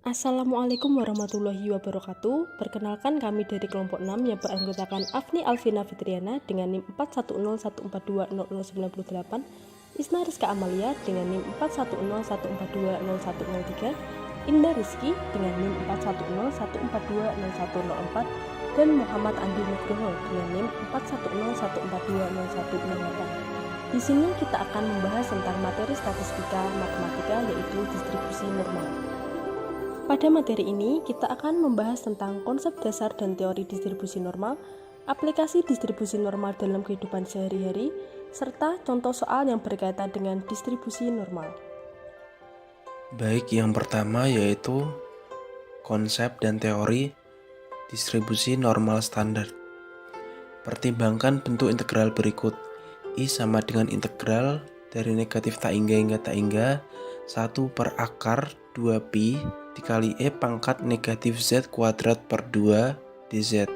Assalamualaikum warahmatullahi wabarakatuh. Perkenalkan kami dari kelompok 6 yang beranggotakan Afni Alvina Fitriana dengan NIM 4101420098, Isna Rizka Amalia dengan NIM 4101420103, Indah Rizky dengan NIM 4101420104, dan Muhammad Andi Nugroho dengan NIM 4101420108. Di sini kita akan membahas tentang materi statistika matematika, yaitu distribusi normal. Pada materi ini, kita akan membahas tentang konsep dasar dan teori distribusi normal, aplikasi distribusi normal dalam kehidupan sehari-hari, serta contoh soal yang berkaitan dengan distribusi normal. Baik, yang pertama yaitu konsep dan teori distribusi normal standar. Pertimbangkan bentuk integral berikut. I sama dengan integral dari negatif tak hingga tak hingga 1 per akar 2pi dikali E pangkat negatif Z kuadrat per 2 dz.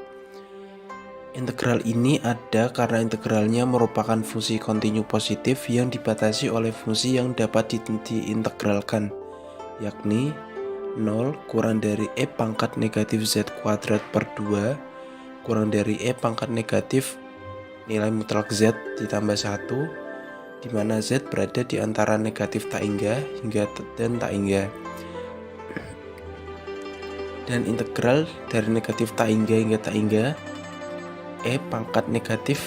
Integral ini ada karena integralnya merupakan fungsi kontinu positif yang dibatasi oleh fungsi yang dapat diintegralkan, yakni 0 kurang dari E pangkat negatif Z kuadrat per 2 kurang dari E pangkat negatif nilai mutlak Z ditambah 1, di mana Z berada di antara negatif tak hingga dan tak hingga. Dan integral dari negatif tak hingga tak hingga E pangkat negatif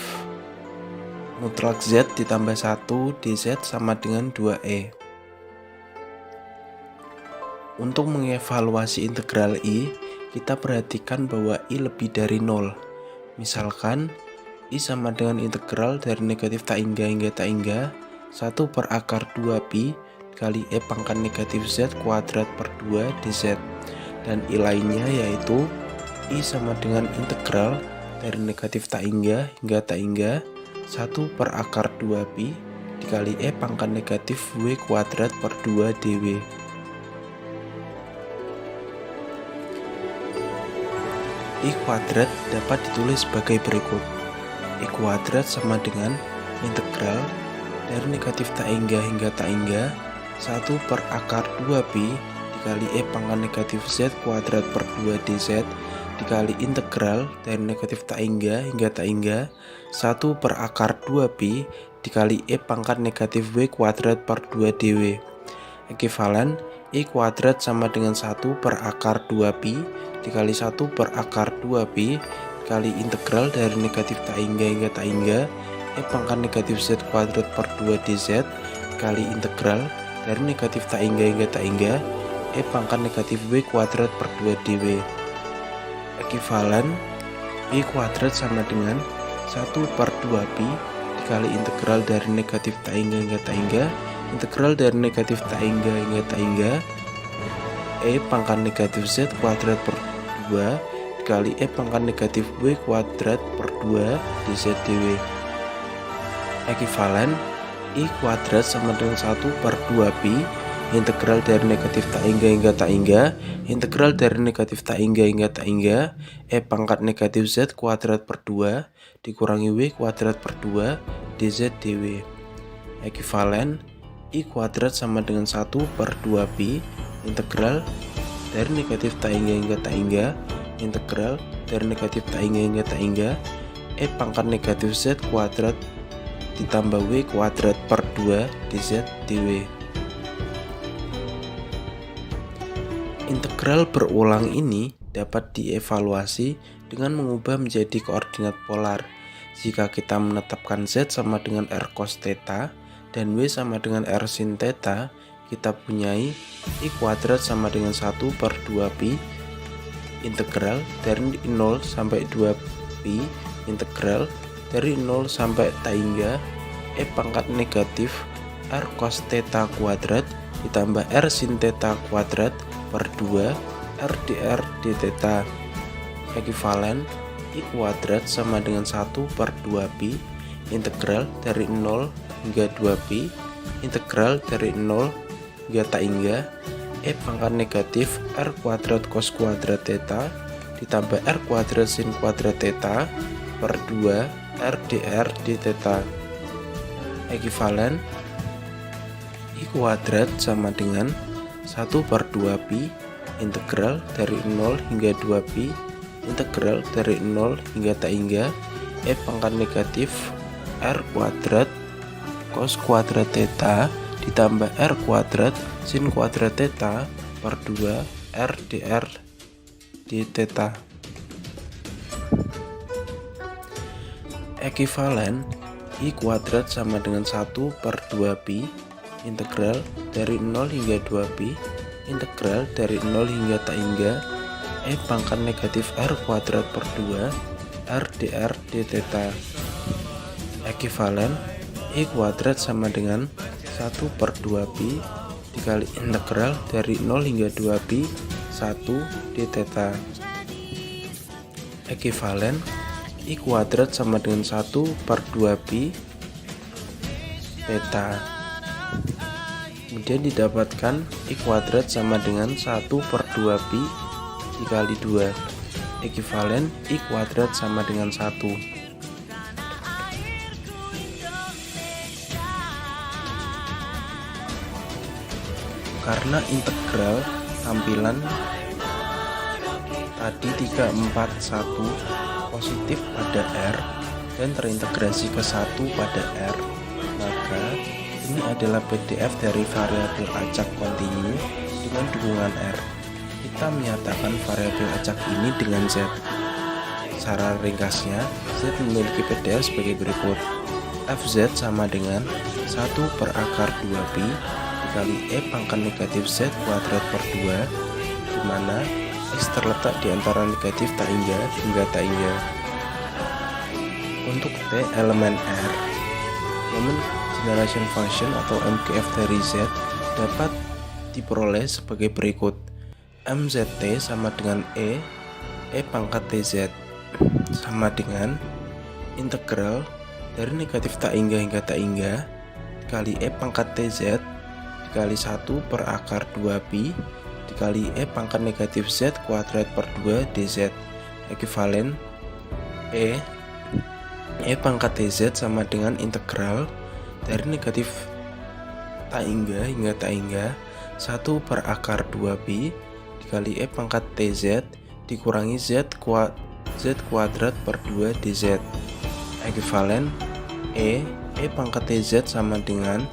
mutlak Z ditambah 1 dz sama dengan 2E. Untuk mengevaluasi integral I, kita perhatikan bahwa I lebih dari 0. Misalkan I sama dengan integral dari negatif tak hingga tak hingga 1 per akar 2pi kali E pangkat negatif Z kuadrat per 2 dz. Dan I lainnya yaitu I sama dengan integral dari negatif tak hingga tak hingga 1 per akar 2pi dikali E pangkat negatif W kuadrat per 2 dw. I kuadrat dapat ditulis sebagai berikut. I kuadrat sama dengan integral dari negatif tak hingga tak hingga 1 per akar 2pi dikali E pangkat negatif Z kuadrat per 2 dz dikali integral dari negatif tak hingga tak hingga 1 per akar 2pi dikali E pangkat negatif W kuadrat per 2 dw. Ekivalen I kuadrat sama dengan 1 per akar 2pi dikali 1 per akar 2pi dikali integral dari negatif tak hingga tak hingga E pangkat negatif Z kuadrat per 2 dz dikali integral dari negatif tak hingga tak hingga E pangkat negatif W kuadrat per 2 dw. Ekivalen I kuadrat sama dengan 1 per 2pi dikali integral dari negatif tak hingga tak hingga integral dari negatif tak hingga tak hingga E pangkat negatif Z kuadrat per 2 dikali E pangkat negatif W kuadrat per 2 dz dw. Ekivalen I kuadrat sama dengan 1 per 2pi integral dari negatif tak hingga tak hingga integral dari negatif tak hingga tak hingga E pangkat negatif Z kuadrat per 2 dikurangi W kuadrat per 2 dz dw. Ekivalen I kuadrat sama dengan 1 per 2pi integral dari negatif tak hingga tak hingga integral dari negatif tak hingga tak hingga E pangkat negatif Z kuadrat ditambah W kuadrat per 2 dz dw. Integral berulang ini dapat dievaluasi dengan mengubah menjadi koordinat polar. Jika kita menetapkan Z sama dengan R cos theta dan W sama dengan R sin theta, kita punyai I kuadrat sama dengan 1 per 2pi integral dari 0 sampai 2pi integral dari 0 sampai tak hingga E pangkat negatif R cos theta kuadrat ditambah R sin theta kuadrat per 2 R dr d theta. Ekivalen I kuadrat sama dengan 1 per 2pi integral dari 0 hingga 2pi integral dari 0 hingga tak hingga E pangkat negatif R kuadrat cos kuadrat theta ditambah R kuadrat sin kuadrat theta per 2 R dr d theta. Ekivalen I kuadrat sama dengan 1 per 2pi integral dari 0 hingga 2pi, integral dari 0 hingga tak hingga e pangkat negatif r kuadrat cos kuadrat theta ditambah r kuadrat sin kuadrat theta per 2 r dr d theta. Ekivalen I kuadrat sama dengan 1 per 2pi, integral dari 0 hingga 2pi, integral dari 0 hingga tak hingga e pangkat negatif r kuadrat per 2 r dr d theta. Ekivalen I kuadrat sama dengan 1 per 2pi dikali integral dari 0 hingga 2pi 1 d theta. Ekivalen I kuadrat sama dengan 1 per 2pi theta. Kemudian didapatkan I kuadrat sama dengan 1 per 2pi dikali 2. Ekivalen I kuadrat sama dengan 1. Karena integral tampilan tadi 341 positif pada R dan terintegrasi ke 1 pada R, maka ini adalah PDF dari variabel acak kontinu dengan dukungan R. Kita menyatakan variabel acak ini dengan Z. Secara ringkasnya, Z memiliki PDF sebagai berikut. Fz sama dengan 1 per akar 2pi dikali E pangkat negatif Z kuadrat per 2, di mana X terletak di antara negatif tak hingga tak hingga. Untuk T elemen R, moment generation function atau MGF dari Z dapat diperoleh sebagai berikut. MZT sama dengan E pangkat TZ sama dengan integral dari negatif tak hingga tak hingga dikali E pangkat TZ dikali 1 per akar 2pi dikali E pangkat negatif Z kuadrat per 2 dz. Ekivalen E pangkat TZ sama dengan integral dari negatif tak hingga tak hingga 1 per akar 2pi dikali E pangkat TZ dikurangi Z kuadrat per 2 dz. Ekivalen E pangkat TZ sama dengan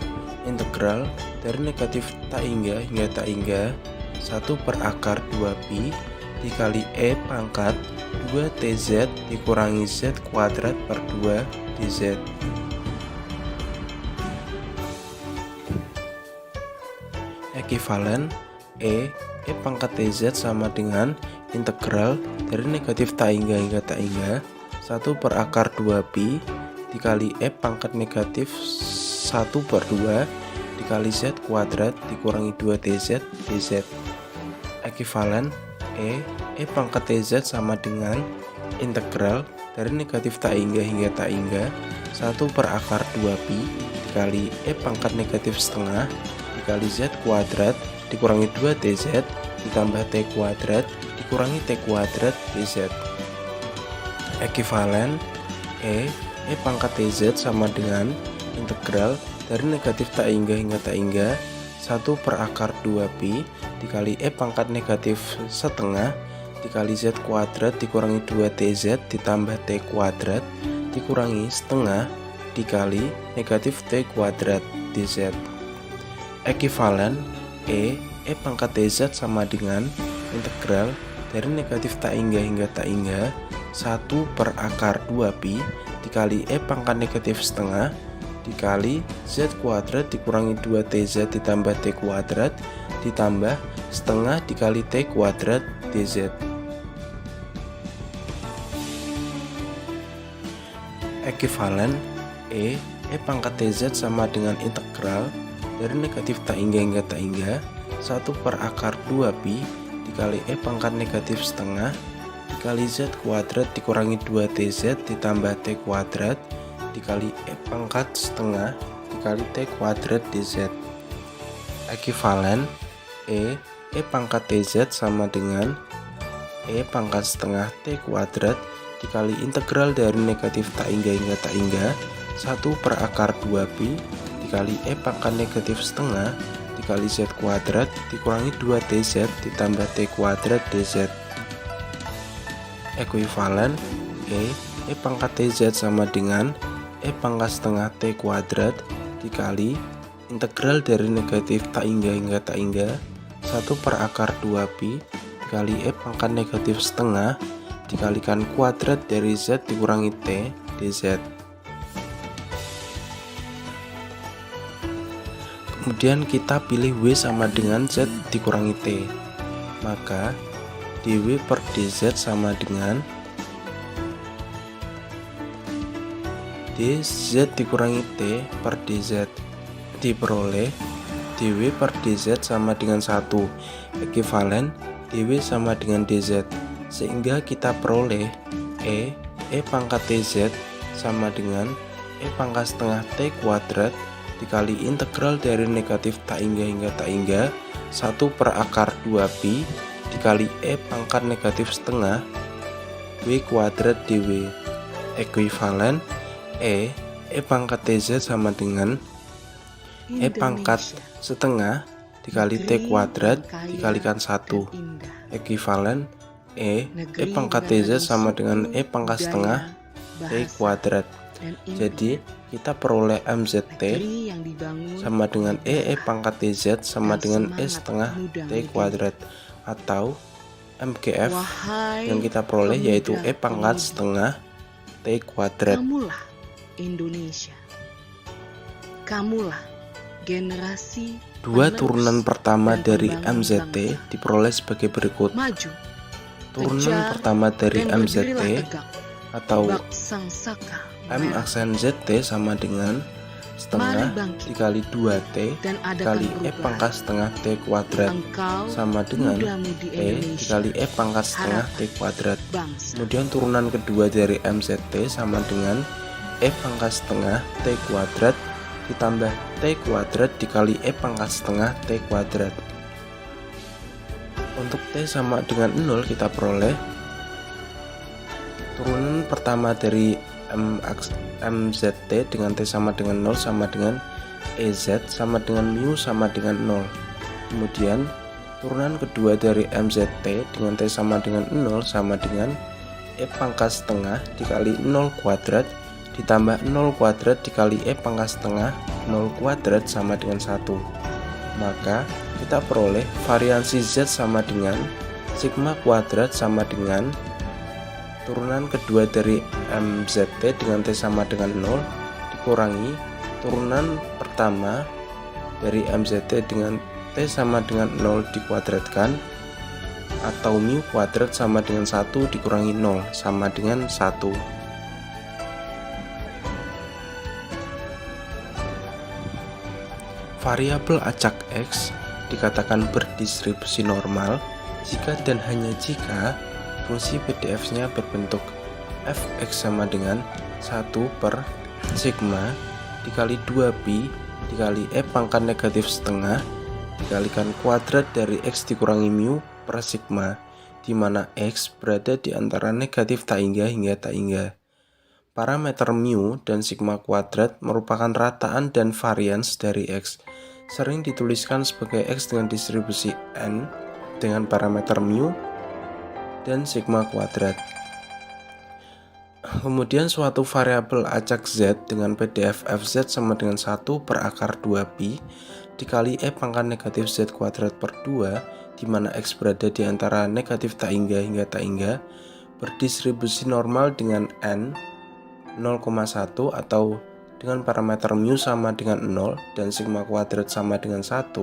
integral dari negatif tak hingga tak hingga 1 per akar 2pi dikali E pangkat 2 TZ dikurangi Z kuadrat per 2 dz. Ekivalen E pangkat TZ sama dengan integral dari negatif tak hingga tak hingga 1 per akar 2pi dikali E pangkat negatif 1 per 2 dikali Z kuadrat dikurangi 2 dz dz. Ekivalen E pangkat TZ sama dengan integral dari negatif tak hingga tak hingga 1 per akar 2pi dikali E pangkat negatif setengah dikali Z kuadrat dikurangi 2 dz ditambah T kuadrat dikurangi T kuadrat dz. Ekivalen E pangkat TZ sama dengan integral dari negatif tak hingga tak hingga 1 per akar 2pi dikali E pangkat negatif setengah dikali Z kuadrat dikurangi 2 dz ditambah T kuadrat dikurangi setengah dikali negatif T kuadrat dz. Ekivalen E pangkat TZ sama dengan integral dari negatif tak hingga tak hingga 1 per akar 2pi dikali E pangkat negatif setengah dikali Z kuadrat dikurangi 2 dz ditambah T kuadrat ditambah setengah dikali T kuadrat dz. Ekivalen E pangkat TZ sama dengan integral dari negatif tak hingga tak hingga 1 per akar 2pi dikali E pangkat negatif setengah dikali Z kuadrat dikurangi 2 dz ditambah T kuadrat dikali E pangkat setengah dikali T kuadrat dz. Ekivalen E pangkat TZ sama dengan E pangkat setengah T kuadrat dikali integral dari negatif tak hingga tak hingga 1 per akar 2pi dikali E pangkat negatif setengah dikali Z kuadrat dikurangi 2TZ ditambah T kuadrat DZ. Ekuivalen E pangkat TZ sama dengan E pangkat setengah T kuadrat dikali integral dari negatif tak hingga tak hingga 1 per akar 2pi dikali E pangkat negatif setengah dikalikan kuadrat dari Z dikurangi T dZ. Kemudian kita pilih W sama dengan Z dikurangi T, maka dW per dZ sama dengan dZ dikurangi T per dZ. Diperoleh dW per dZ sama dengan 1, ekuivalen dW sama dengan dZ, sehingga kita peroleh E pangkat TZ sama dengan E pangkat setengah T kuadrat dikali integral dari negatif tak hingga tak hingga 1 per akar 2pi dikali E pangkat negatif setengah W kuadrat dW. Ekuivalen E pangkat TZ sama dengan E pangkat setengah dikali T kuadrat dikalikan 1. Ekuivalen E pangkat TZ sama dengan E pangkat setengah T kuadrat. Jadi kita peroleh MZT sama dengan E pangkat TZ sama dengan E setengah T kuadrat, atau MGF yang kita peroleh yaitu E pangkat setengah T kuadrat. Kamulah Indonesia, kamulah generasi. Dua turunan pertama dari MZT diperoleh sebagai berikut. Maju, turunan pertama dari MZT atau M aksen ZT sama dengan setengah dikali 2T dikali E pangkat setengah T kuadrat sama dengan E dikali E pangkat setengah T kuadrat. Kemudian turunan kedua dari MZT sama dengan E pangkat setengah T kuadrat ditambah T kuadrat dikali E pangkat setengah T kuadrat. Untuk T sama dengan 0 kita peroleh turunan pertama dari MZT dengan T sama dengan 0 sama dengan EZ sama dengan mu sama dengan 0. Kemudian turunan kedua dari MZT dengan T sama dengan 0 sama dengan E pangkat setengah dikali 0 kuadrat ditambah 0 kuadrat dikali E pangkat setengah 0 kuadrat sama dengan 1. Maka kita peroleh variansi Z sama dengan sigma kuadrat sama dengan turunan kedua dari MZT dengan T sama dengan 0 dikurangi turunan pertama dari MZT dengan T sama dengan 0 dikuadratkan, atau mu kuadrat sama dengan 1 dikurangi 0 sama dengan 1. Variabel acak X dikatakan berdistribusi normal jika dan hanya jika fungsi PDF-nya berbentuk fx sama dengan 1 per sigma dikali 2pi dikali E pangkat negatif setengah dikalikan kuadrat dari X dikurangi mu per sigma, di mana X berada di antara negatif tak hingga tak hingga. Parameter mu dan sigma kuadrat merupakan rataan dan varians dari X. Sering dituliskan sebagai X dengan distribusi N dengan parameter mu dan sigma kuadrat. Kemudian suatu variabel acak Z dengan PDF fz sama dengan 1 per akar 2pi dikali E pangkat negatif Z kuadrat per 2, di mana X berada di antara negatif tak hingga tak hingga, berdistribusi normal dengan N 0,1 atau dengan parameter mu sama dengan 0 dan sigma kuadrat sama dengan 1,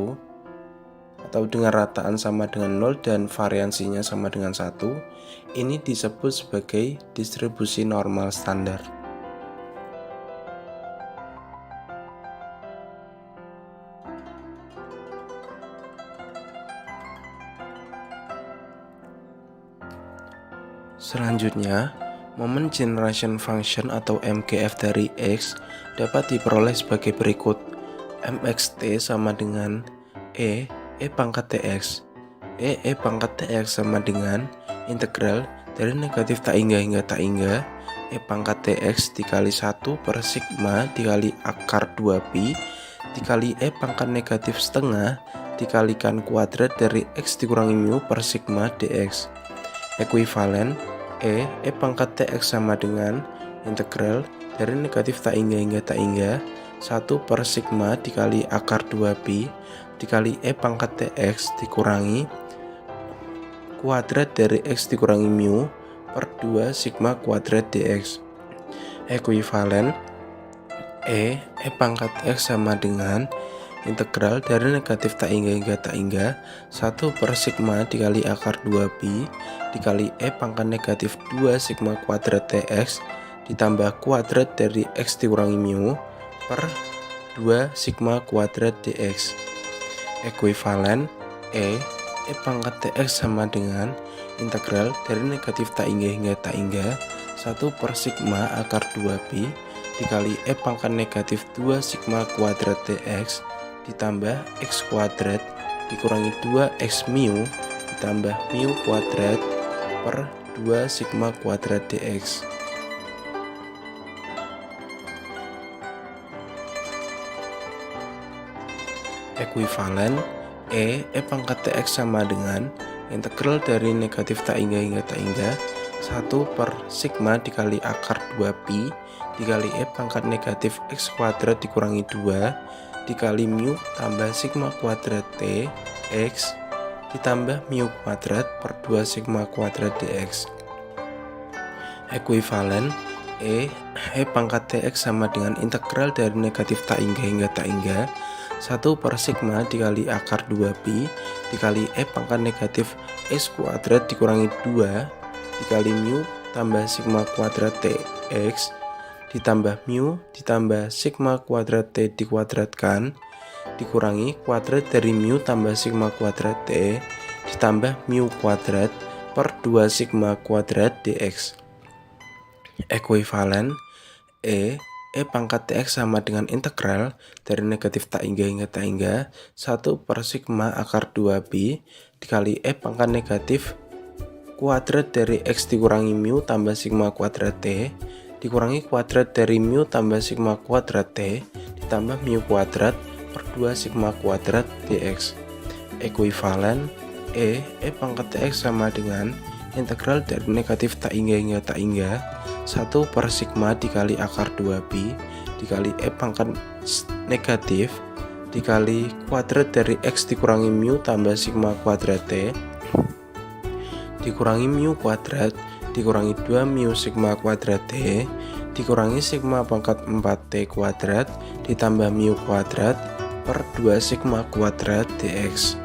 atau dengan rataan sama dengan 0 dan variansinya sama dengan 1, ini disebut sebagai distribusi normal standar. Selanjutnya, momen generation function atau MGF dari X dapat diperoleh sebagai berikut. MXT sama dengan E pangkat TX. E pangkat TX sama dengan integral dari negatif tak hingga tak hingga E pangkat TX dikali 1 per sigma dikali akar 2pi dikali E pangkat negatif setengah dikalikan kuadrat dari X dikurangi mu per sigma dx. Ekuivalen E pangkat Tx sama dengan integral dari negatif tak hingga tak hingga 1 per sigma dikali akar 2pi dikali E pangkat Tx dikurangi kuadrat dari X dikurangi mu per 2 sigma kuadrat dx. Ekuivalen E pangkat X sama dengan integral dari negatif tak hingga tak hingga 1 per sigma dikali akar 2pi dikali E pangkat negatif 2 sigma kuadrat Tx ditambah kuadrat dari X dikurangi mu per 2 sigma kuadrat dx. Ekuivalen E pangkat Tx sama dengan integral dari negatif tak hingga tak hingga 1 per sigma akar 2pi dikali E pangkat negatif 2 sigma kuadrat dx ditambah X kuadrat dikurangi 2X mu ditambah mu kuadrat per 2 sigma kuadrat dx. Ekuivalen E pangkat Tx sama dengan integral dari negatif tak hingga tak hingga 1 per sigma dikali akar 2pi dikali E pangkat negatif X kuadrat dikurangi 2 dikali mu tambah sigma kuadrat T X ditambah mu kuadrat per 2 sigma kuadrat dx. Ekuivalen E pangkat Tx sama dengan integral dari negatif tak hingga tak hingga 1 per sigma dikali akar 2pi dikali E pangkat negatif X kuadrat dikurangi 2 dikali mu tambah sigma kuadrat Tx ditambah mu ditambah sigma kuadrat T dikuadratkan dikurangi kuadrat dari mu tambah sigma kuadrat T ditambah mu kuadrat per 2 sigma kuadrat dx. Ekuivalen E pangkat Tx sama dengan integral dari negatif tak hingga tak hingga 1 per sigma akar 2pi dikali E pangkat negatif kuadrat dari X dikurangi mu tambah sigma kuadrat T dikurangi kuadrat dari mu tambah sigma kuadrat T ditambah mu kuadrat per 2 sigma kuadrat dx. Ekuivalen E pangkat Tx sama dengan integral dari negatif tak hingga tak hingga 1 per sigma dikali akar 2pi dikali E pangkat negatif dikali kuadrat dari X dikurangi mu tambah sigma kuadrat T dikurangi mu kuadrat dikurangi 2 mu sigma kuadrat T dikurangi sigma pangkat 4T kuadrat ditambah mu kuadrat per 2 sigma kuadrat dx.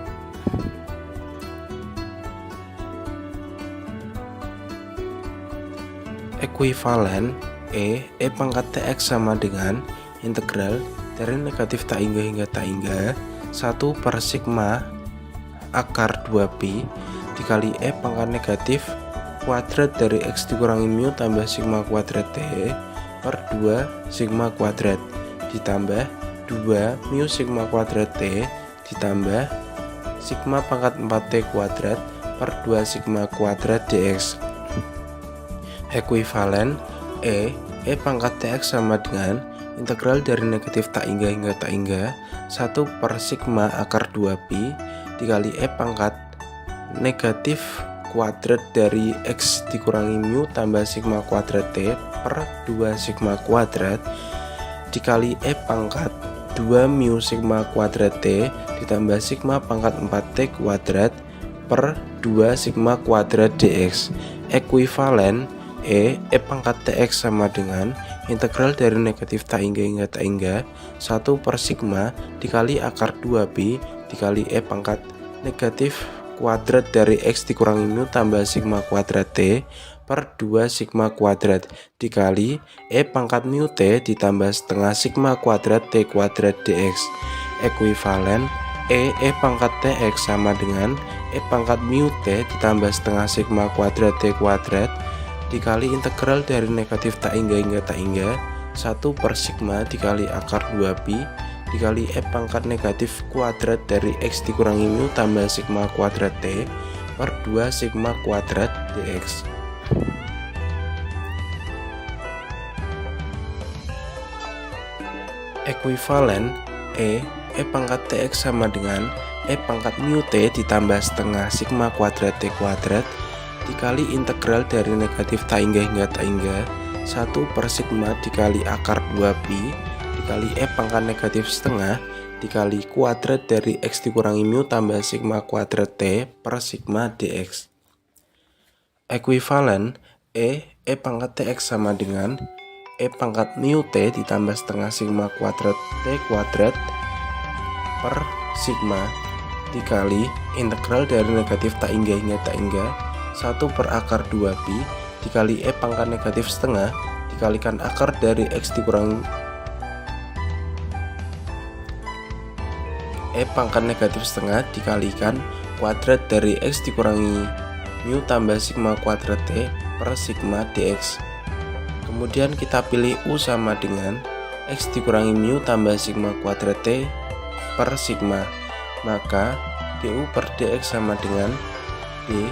Ekuivalen E pangkat Tx sama dengan integral dari negatif tak hingga tak hingga 1 per sigma akar 2pi dikali E pangkat negatif kuadrat dari X dikurangi mu tambah sigma kuadrat T per 2 sigma kuadrat ditambah 2 mu sigma kuadrat T ditambah sigma pangkat 4T kuadrat per 2 sigma kuadrat dx. Ekuivalen E pangkat Tx sama dengan integral dari negatif tak hingga tak hingga 1 per sigma akar 2pi dikali E pangkat negatif kuadrat dari X dikurangi mu tambah sigma kuadrat T per 2 sigma kuadrat dikali E pangkat 2 mu sigma kuadrat T ditambah sigma pangkat 4T kuadrat per 2 sigma kuadrat dx. Ekuivalen E pangkat Tx sama dengan integral dari negatif tak hingga tak hingga 1 per sigma dikali akar 2pi dikali E pangkat negatif kuadrat dari X dikurangi mu tambah sigma kuadrat T per 2 sigma kuadrat dikali E pangkat mu T ditambah setengah sigma kuadrat T kuadrat dx. Ekuivalen E pangkat Tx sama dengan E pangkat mu T ditambah setengah sigma kuadrat T kuadrat dikali integral dari negatif tak hingga tak hingga 1 per sigma dikali akar 2pi dikali E pangkat negatif kuadrat dari X dikurangi mu tambah sigma kuadrat T per 2 sigma kuadrat dx. Ekuivalen E pangkat Tx sama dengan E pangkat mu T ditambah setengah sigma kuadrat T kuadrat dikali integral dari negatif tak hingga tak hingga 1 per sigma dikali akar 2pi dikali E pangkat negatif setengah dikali kuadrat dari X dikurangi mu tambah sigma kuadrat T per sigma dx. Ekuivalen E pangkat Tx sama dengan E pangkat mu T ditambah setengah sigma kuadrat T kuadrat per sigma dikali integral dari negatif tak hingga tak hingga 1 per akar 2pi dikali E pangkat negatif setengah dikalikan akar dari X dikurangi E pangkat negatif setengah dikalikan kuadrat dari X dikurangi mu tambah sigma kuadrat T per sigma dx. Kemudian kita pilih U sama dengan X dikurangi mu tambah sigma kuadrat T per sigma, maka du per dx sama dengan d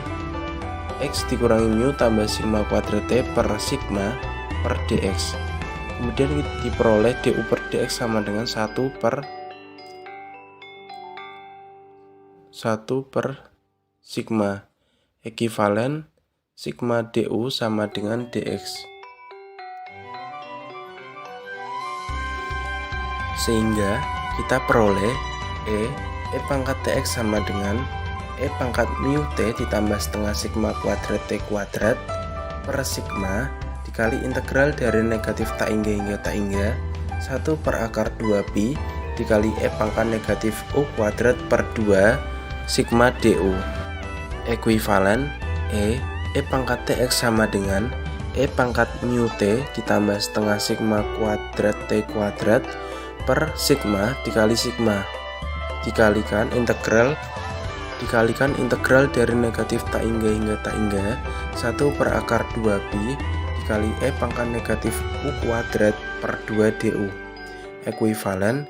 X dikurangi mu tambah sigma kuadrat T per sigma per dx. Kemudian diperoleh du per dx sama dengan 1 per sigma, ekivalen sigma du sama dengan dx. Sehingga kita peroleh E pangkat Tx sama dengan E pangkat mu T ditambah setengah sigma kuadrat T kuadrat per sigma dikali integral dari negatif tak hingga tak hingga 1 per akar 2pi dikali E pangkat negatif U kuadrat per 2 sigma du. Ekuivalen E pangkat Tx sama dengan E pangkat mu T ditambah setengah sigma kuadrat T kuadrat per sigma dikali sigma dikalikan integral dari negatif tak hingga tak hingga 1 per akar 2pi dikali E pangkat negatif U kuadrat per 2 du. Ekuivalen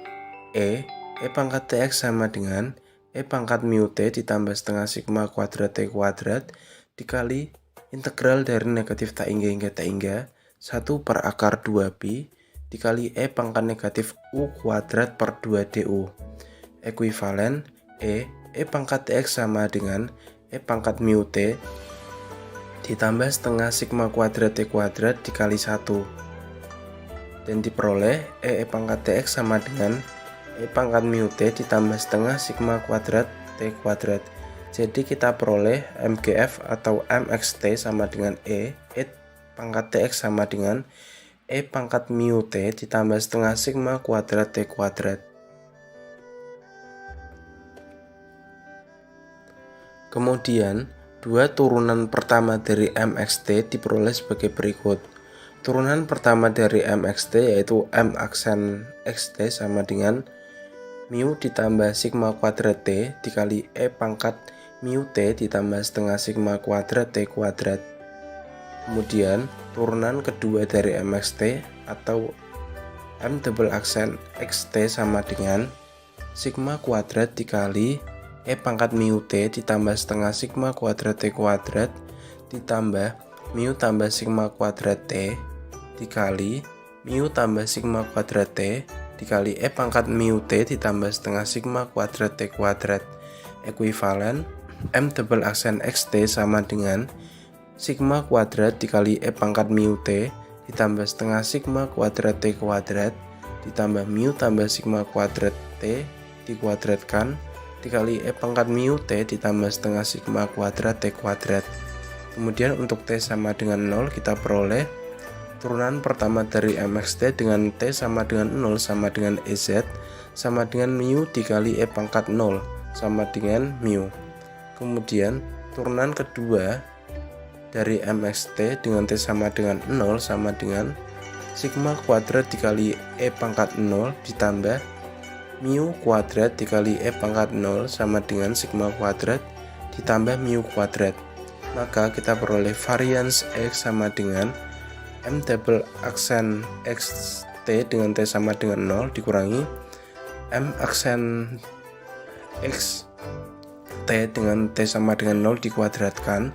E pangkat Tx sama dengan E pangkat mu T ditambah setengah sigma kuadrat T kuadrat dikali integral dari negatif tak hingga tak hingga 1 per akar 2pi dikali E pangkat negatif U kuadrat per 2 du. Ekuivalen E pangkat Tx sama dengan E pangkat mu T ditambah setengah sigma kuadrat T kuadrat dikali 1 dan diperoleh E pangkat Tx sama dengan E pangkat mu T ditambah setengah sigma kuadrat T kuadrat. Jadi kita peroleh MGF atau MXT sama dengan E pangkat Tx sama dengan E pangkat mu T ditambah setengah sigma kuadrat T kuadrat. Kemudian, dua turunan pertama dari MXT diperoleh sebagai berikut. Turunan pertama dari MXT yaitu M aksen XT sama dengan mu ditambah sigma kuadrat T dikali E pangkat mu T ditambah setengah sigma kuadrat T kuadrat. Kemudian turunan kedua dari MXT atau M double aksen XT sama dengan sigma kuadrat dikali E pangkat mu T ditambah setengah sigma kuadrat T kuadrat ditambah mu tambah sigma kuadrat T dikali mu tambah sigma kuadrat T dikali E pangkat mu T ditambah setengah sigma kuadrat T kuadrat. Ekuivalen M double aksen XT sama dengan sigma kuadrat dikali E pangkat mu T ditambah setengah sigma kuadrat T kuadrat ditambah mu tambah sigma kuadrat T dikuadratkan dikali E pangkat mu T ditambah setengah sigma kuadrat T kuadrat. Kemudian untuk T sama dengan 0 kita peroleh turunan pertama dari MXT dengan T sama dengan 0 sama dengan EZ sama dengan mu dikali E pangkat 0 sama dengan mu. Kemudian turunan kedua dari MXT dengan T sama dengan 0 sama dengan sigma kuadrat dikali E pangkat 0 ditambah mu kuadrat dikali E pangkat 0 sama dengan sigma kuadrat ditambah mu kuadrat. Maka kita peroleh varians X sama dengan M double aksen XT dengan T sama dengan 0 dikurangi M aksen X T dengan T sama dengan 0 dikuadratkan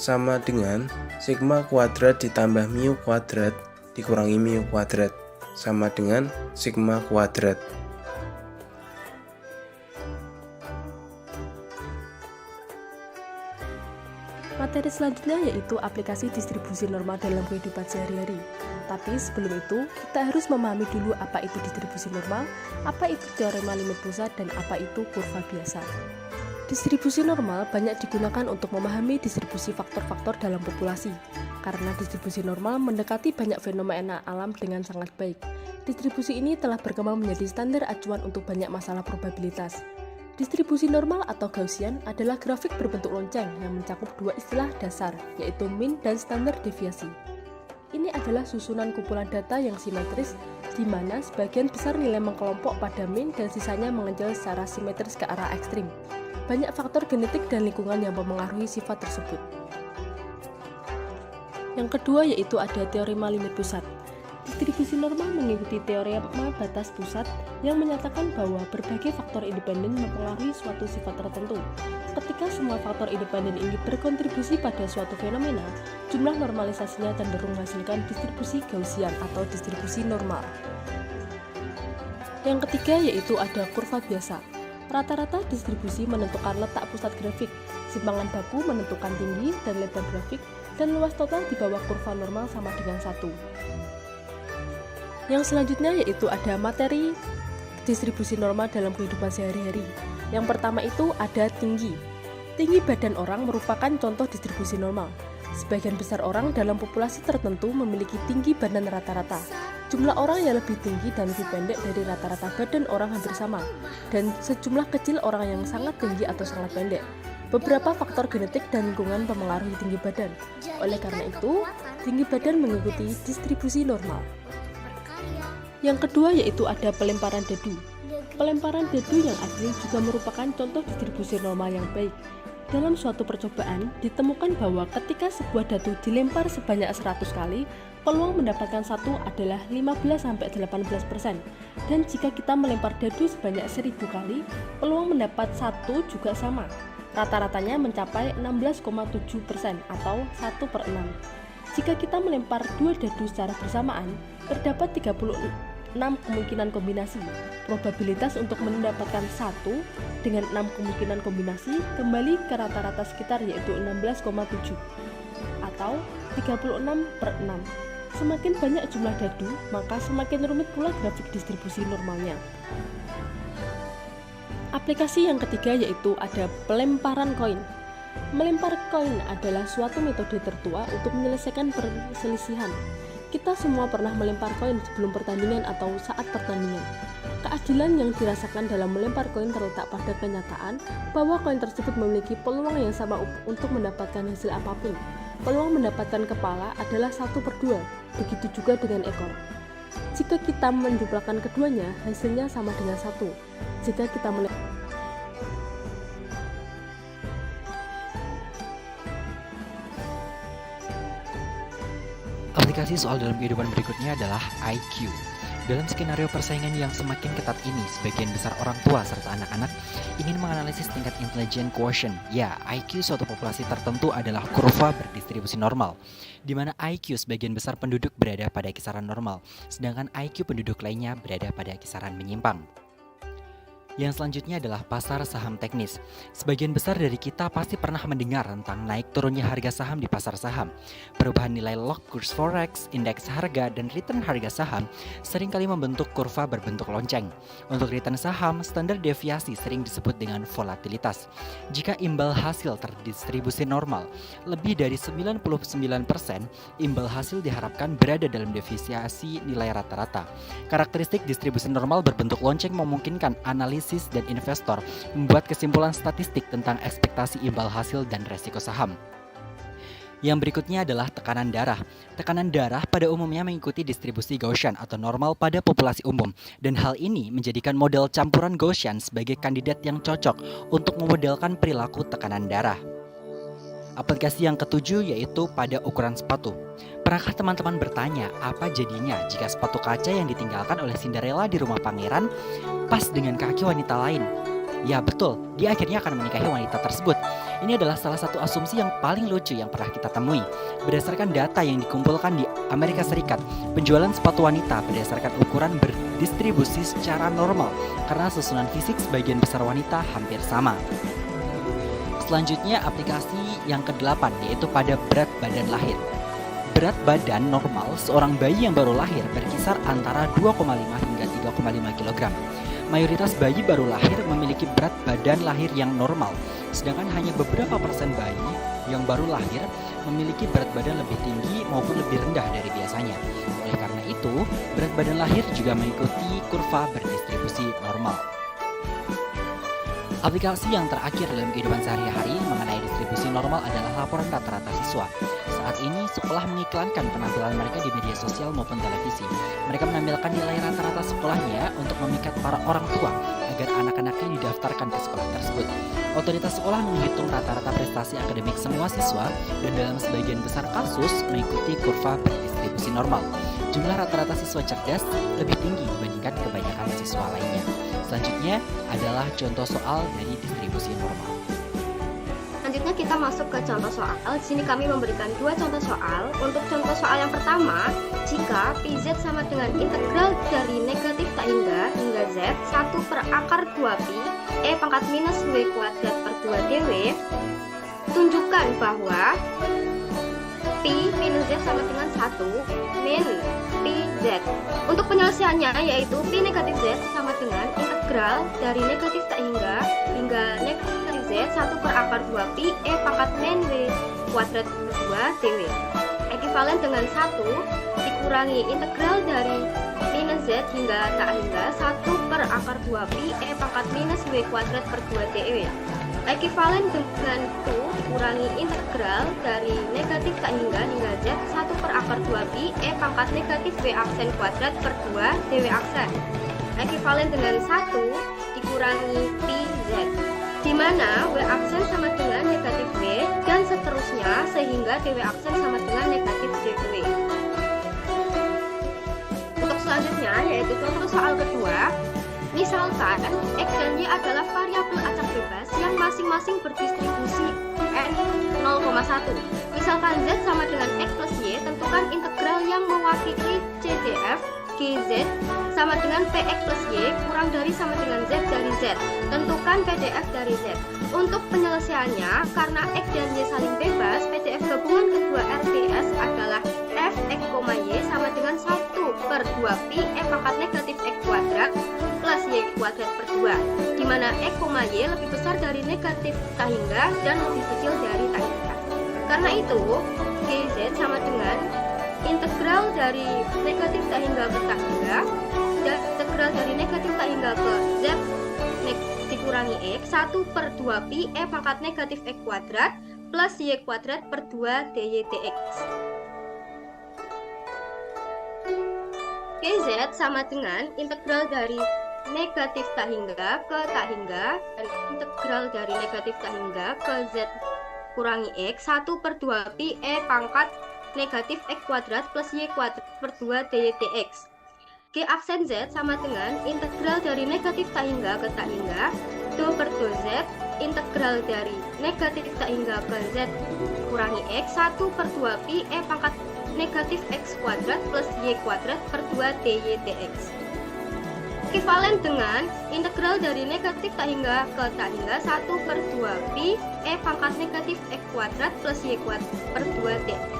sama dengan sigma kuadrat ditambah mu kuadrat dikurangi mu kuadrat sama dengan sigma kuadrat. Materi selanjutnya yaitu aplikasi distribusi normal dalam kehidupan sehari-hari. Tapi sebelum itu, kita harus memahami dulu apa itu distribusi normal, apa itu teorema limit pusat, dan apa itu kurva biasa. Distribusi normal banyak digunakan untuk memahami distribusi faktor-faktor dalam populasi, karena distribusi normal mendekati banyak fenomena alam dengan sangat baik. Distribusi ini telah berkembang menjadi standar acuan untuk banyak masalah probabilitas. Distribusi normal atau Gaussian adalah grafik berbentuk lonceng yang mencakup dua istilah dasar, yaitu mean dan standar deviasi. Ini adalah susunan kumpulan data yang simetris, di mana sebagian besar nilai mengkelompok pada mean dan sisanya mengenjal secara simetris ke arah ekstrim. Banyak faktor genetik dan lingkungan yang mempengaruhi sifat tersebut. Yang kedua yaitu ada teorema limit pusat. Distribusi normal mengikuti teorema batas pusat yang menyatakan bahwa berbagai faktor independen mempengaruhi suatu sifat tertentu. Ketika semua faktor independen ini berkontribusi pada suatu fenomena, jumlah normalisasinya cenderung menghasilkan distribusi Gaussian atau distribusi normal. Yang ketiga yaitu ada kurva biasa. Rata-rata distribusi menentukan letak pusat grafik, simpangan baku menentukan tinggi dan lebar grafik, dan luas total di bawah kurva normal sama dengan 1. Yang selanjutnya yaitu ada materi distribusi normal dalam kehidupan sehari-hari. Yang pertama itu ada tinggi. Tinggi badan orang merupakan contoh distribusi normal. Sebagian besar orang dalam populasi tertentu memiliki tinggi badan rata-rata. Jumlah orang yang lebih tinggi dan lebih pendek dari rata-rata badan orang hampir sama, dan sejumlah kecil orang yang sangat tinggi atau sangat pendek. Beberapa faktor genetik dan lingkungan mempengaruhi tinggi badan. Oleh karena itu, tinggi badan mengikuti distribusi normal. Yang kedua yaitu ada pelemparan dadu. Pelemparan dadu yang adil juga merupakan contoh distribusi normal yang baik. Dalam suatu percobaan, ditemukan bahwa ketika sebuah dadu dilempar sebanyak 100 kali, peluang mendapatkan satu adalah 15-18%. Dan jika kita melempar dadu sebanyak 1000 kali, peluang mendapat satu juga sama. Rata-ratanya mencapai 16,7% atau 1/6. Jika kita melempar dua dadu secara bersamaan, terdapat 36 kemungkinan kombinasi. Probabilitas untuk mendapatkan 1 dengan 6 kemungkinan kombinasi kembali ke rata-rata sekitar yaitu 16,7 atau 36/6. Semakin banyak jumlah dadu, maka semakin rumit pula grafik distribusi normalnya. Aplikasi yang ketiga yaitu ada pelemparan koin. Melempar koin adalah suatu metode tertua untuk menyelesaikan perselisihan. Kita semua pernah melempar koin sebelum pertandingan atau saat pertandingan. Keadilan yang dirasakan dalam melempar koin terletak pada kenyataan bahwa koin tersebut memiliki peluang yang sama untuk mendapatkan hasil apapun. Peluang mendapatkan kepala adalah 1/2, begitu juga dengan ekor. Jika kita menjumlahkan keduanya, hasilnya sama dengan 1. Jika kita Aplikasi soal dalam kehidupan berikutnya adalah IQ. Dalam skenario persaingan yang semakin ketat ini, sebagian besar orang tua serta anak-anak ingin menganalisis tingkat intelligence quotient. Ya, IQ suatu populasi tertentu adalah kurva berdistribusi normal, di mana IQ sebagian besar penduduk berada pada kisaran normal, sedangkan IQ penduduk lainnya berada pada kisaran menyimpang. Yang selanjutnya adalah pasar saham teknis. Sebagian besar dari kita pasti pernah mendengar tentang naik turunnya harga saham di pasar saham. Perubahan nilai log kurs forex, indeks harga, dan return harga saham seringkali membentuk kurva berbentuk lonceng. Untuk return saham, standar deviasi sering disebut dengan volatilitas. Jika imbal hasil terdistribusi normal, lebih dari 99%, imbal hasil diharapkan berada dalam deviasi nilai rata-rata. Karakteristik distribusi normal berbentuk lonceng memungkinkan analis dan investor membuat kesimpulan statistik tentang ekspektasi imbal hasil dan resiko saham. Yang berikutnya adalah tekanan darah. Tekanan darah pada umumnya mengikuti distribusi Gaussian atau normal pada populasi umum, dan hal ini menjadikan model campuran Gaussian sebagai kandidat yang cocok untuk memodelkan perilaku tekanan darah. Aplikasi yang ketujuh yaitu pada ukuran sepatu. Pernahkah teman-teman bertanya apa jadinya jika sepatu kaca yang ditinggalkan oleh Cinderella di rumah pangeran pas dengan kaki wanita lain? Ya betul, dia akhirnya akan menikahi wanita tersebut. Ini adalah salah satu asumsi yang paling lucu yang pernah kita temui. Berdasarkan data yang dikumpulkan di Amerika Serikat, penjualan sepatu wanita berdasarkan ukuran berdistribusi secara normal karena susunan fisik sebagian besar wanita hampir sama. Selanjutnya aplikasi yang ke-8 yaitu pada berat badan lahir. Berat badan normal seorang bayi yang baru lahir berkisar antara 2,5 hingga 3,5 kg. Mayoritas bayi baru lahir memiliki berat badan lahir yang normal, sedangkan hanya beberapa persen bayi yang baru lahir memiliki berat badan lebih tinggi maupun lebih rendah dari biasanya. Oleh karena itu, berat badan lahir juga mengikuti kurva berdistribusi normal. Aplikasi yang terakhir dalam kehidupan sehari-hari mengenai distribusi normal adalah laporan rata-rata siswa. Saat ini, sekolah mengiklankan penampilan mereka di media sosial maupun televisi. Mereka menampilkan nilai rata-rata sekolahnya untuk memikat para orang tua agar anak-anaknya didaftarkan ke sekolah tersebut. Otoritas sekolah menghitung rata-rata prestasi akademik semua siswa dan dalam sebagian besar kasus mengikuti kurva berdistribusi normal. Jumlah rata-rata siswa cerdas lebih tinggi dibandingkan kebanyakan siswa lainnya. Selanjutnya adalah contoh soal dari distribusi normal. Selanjutnya kita masuk ke contoh soal. Di sini kami memberikan dua contoh soal. Untuk contoh soal yang pertama, jika PZ sama dengan integral dari negatif tak hingga Z 1 per akar 2pi E pangkat minus W kuadrat per 2 dW, tunjukkan bahwa Pi minus Z sama dengan 1 min Pi Z. Untuk penyelesaiannya yaitu Pi negatif Z sama dengan integral dari negatif tak hingga negatif Z 1 per akar 2pi E pangkat min W kuadrat per 2 dW. Ekivalen dengan 1 dikurangi integral dari minus Z hingga tak hingga 1 per akar 2pi E pangkat minus W kuadrat per 2 dW. Ekivalen dengan 2 dikurangi integral dari negatif tak hingga Z 1 per akar 2pi E pangkat negatif W aksen kuadrat per 2 dW aksen. Ekivalen dengan 1 dikurangi Pi Z, di mana W aksen sama dengan negatif W dan seterusnya sehingga dW aksen sama dengan negatif dW. Untuk selanjutnya yaitu contoh soal kedua. Misalkan X dan Y adalah variabel acak bebas yang masing-masing berdistribusi N 0,1. Misalkan Z sama dengan X plus Y, tentukan integral yang mewakili CDF GZ sama dengan PX plus Y kurang dari sama dengan Z dari Z. Tentukan PDF dari Z. Untuk penyelesaiannya, karena X dan Y saling bebas, PDF gabungan kedua RTS adalah F X, Y sama dengan 1 per 2pi E pangkat negatif X kuadrat plus Y kuadrat per 2, di mana X, Y lebih besar dari negatif tak hingga dan lebih kecil dari tak hingga. Karena itu, GZ sama dengan integral dari negatif tak hingga ke tak hingga dan integral dari negatif tak hingga ke Z dikurangi X 1 per 2pi E pangkat negatif X kuadrat plus Y kuadrat per 2 dy dx. GZ sama dengan integral dari negatif tak hingga ke tak hingga dan integral dari negatif tak hingga ke Z kurangi X 1 per 2pi E pangkat negatif X kuadrat plus Y kuadrat per 2 dy dx. G aksen Z sama dengan integral dari negatif tak hingga ke tak hingga do per do Z integral dari negatif tak hingga ke Z kurangi X 1 per 2pi E pangkat negatif X kuadrat plus Y kuadrat per 2 dy dx. Ekivalen dengan integral dari negatif tak hingga ke tak hingga 1 per 2pi E pangkat negatif X kuadrat plus Y kuadrat per 2 dx.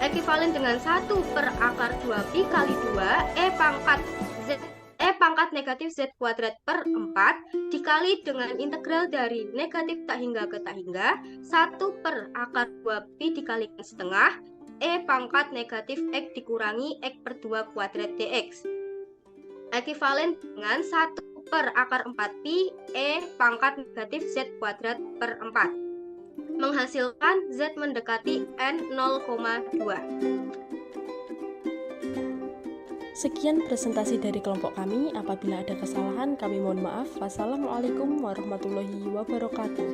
Ekivalen dengan 1 per akar 2pi kali 2 E pangkat negatif Z kuadrat per 4 dikali dengan integral dari negatif tak hingga ke tak hingga 1 per akar 2pi dikalikan setengah E pangkat negatif X dikurangi X per 2 kuadrat dx. Ekivalen dengan 1 per akar 4pi E pangkat negatif Z kuadrat per 4. Menghasilkan Z mendekati N 0,2. Sekian presentasi dari kelompok kami. Apabila ada kesalahan, kami mohon maaf. Wassalamualaikum warahmatullahi wabarakatuh.